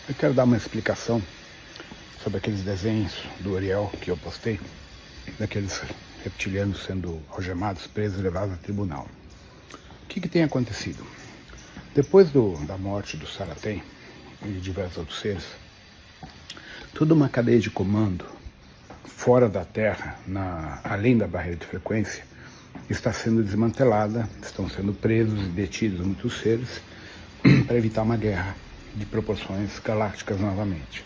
Eu quero dar uma explicação sobre aqueles desenhos do Ariel que eu postei, daqueles reptilianos sendo algemados, presos e levados a tribunal. O que tem acontecido? Depois da morte do Saratem e de diversos outros seres, toda uma cadeia de comando fora da Terra, além da barreira de frequência, está sendo desmantelada, estão sendo presos e detidos muitos seres para evitar uma guerra de proporções galácticas novamente.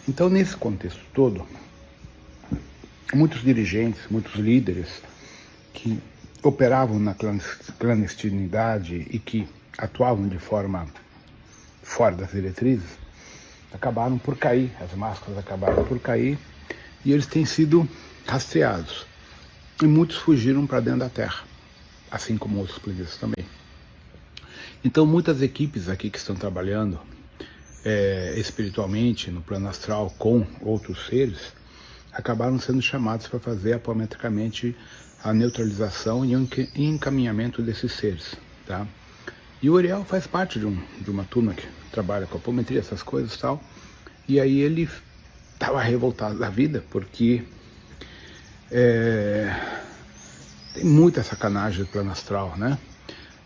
Então, nesse contexto todo, muitos dirigentes, muitos líderes que operavam na clandestinidade e que atuavam de forma fora das diretrizes, acabaram por cair, as máscaras acabaram por cair e eles têm sido rastreados. E muitos fugiram para dentro da Terra, assim como outros planetas também. Então, muitas equipes aqui que estão trabalhando espiritualmente no plano astral com outros seres, acabaram sendo chamados para fazer apometricamente a neutralização e o encaminhamento desses seres, tá? E o Ariel faz parte de uma turma que trabalha com apometria, essas coisas e tal, e aí ele estava revoltado da vida, porque tem muita sacanagem do plano astral, né?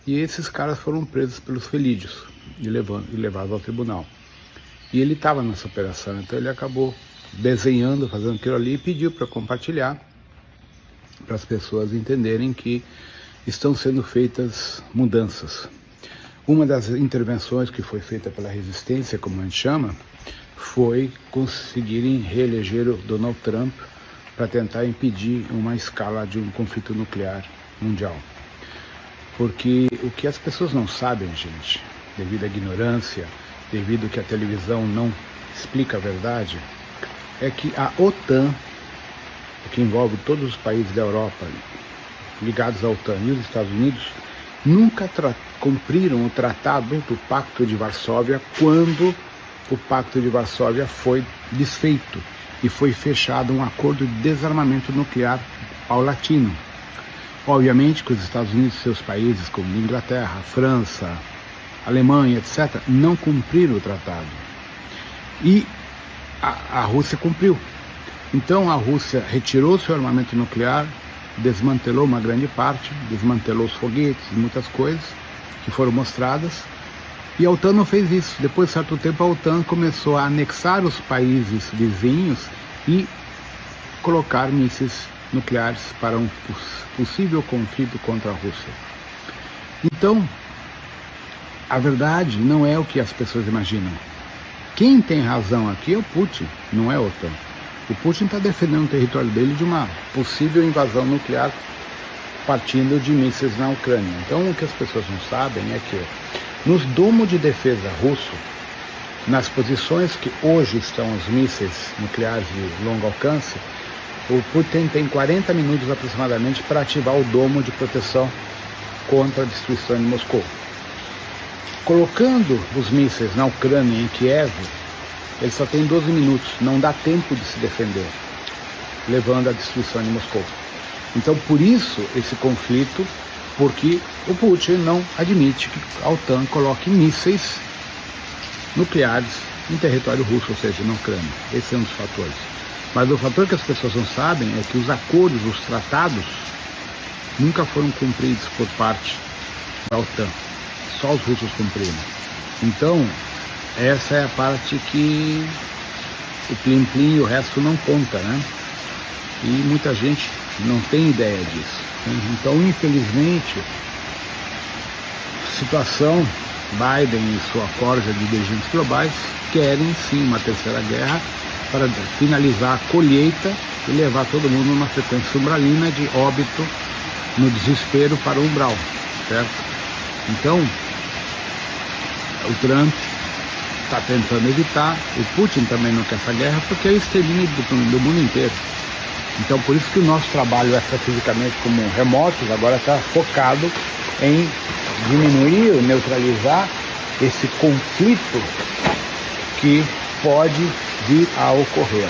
E esses caras foram presos pelos felídeos e levados ao tribunal. E ele estava nessa operação, então ele acabou desenhando, fazendo aquilo ali e pediu para compartilhar, para as pessoas entenderem que estão sendo feitas mudanças. Uma das intervenções que foi feita pela resistência, como a gente chama, foi conseguirem reeleger o Donald Trump para tentar impedir uma escala de um conflito nuclear mundial. Porque o que as pessoas não sabem, gente, devido à ignorância, devido que a televisão não explica a verdade, é que a OTAN, que envolve todos os países da Europa ligados à OTAN e os Estados Unidos, nunca cumpriram o tratado do Pacto de Varsóvia quando o Pacto de Varsóvia foi desfeito e foi fechado um acordo de desarmamento nuclear paulatino. Obviamente que os Estados Unidos e seus países, como Inglaterra, França, Alemanha, etc., não cumpriram o tratado. E a Rússia cumpriu. Então a Rússia retirou seu armamento nuclear, desmantelou uma grande parte, desmantelou os foguetes, muitas coisas que foram mostradas, e a OTAN não fez isso. Depois de certo tempo a OTAN começou a anexar os países vizinhos e colocar mísseis nucleares para um possível conflito contra a Rússia. Então, a verdade não é o que as pessoas imaginam. Quem tem razão aqui é o Putin, não é a OTAN. O Putin está defendendo o território dele de uma possível invasão nuclear partindo de mísseis na Ucrânia. Então, o que as pessoas não sabem é que nos domos de defesa russo, nas posições que hoje estão os mísseis nucleares de longo alcance, o Putin tem 40 minutos aproximadamente para ativar o domo de proteção contra a destruição de Moscou. Colocando os mísseis na Ucrânia, em Kiev, ele só tem 12 minutos, não dá tempo de se defender, levando à destruição de Moscou. Então, por isso, esse conflito, porque o Putin não admite que a OTAN coloque mísseis nucleares em território russo, ou seja, na Ucrânia. Esse é um dos fatores. Mas o fator que as pessoas não sabem é que os acordos, os tratados, nunca foram cumpridos por parte da OTAN. Só os russos cumpriram. Então, essa é a parte que o plim-plim e o resto não conta, né? E muita gente não tem ideia disso, né? Então, infelizmente, a situação, Biden e sua corja de dirigentes globais querem sim uma terceira guerra para finalizar a colheita e levar todo mundo numa frequência umbralina de óbito no desespero para o umbral, certo? Então, o Trump está tentando evitar, o Putin também não quer essa guerra porque é o extermínio do mundo inteiro. Então, por isso que o nosso trabalho extrafisicamente como remotos agora está focado em diminuir ou neutralizar esse conflito que pode vir a ocorrer.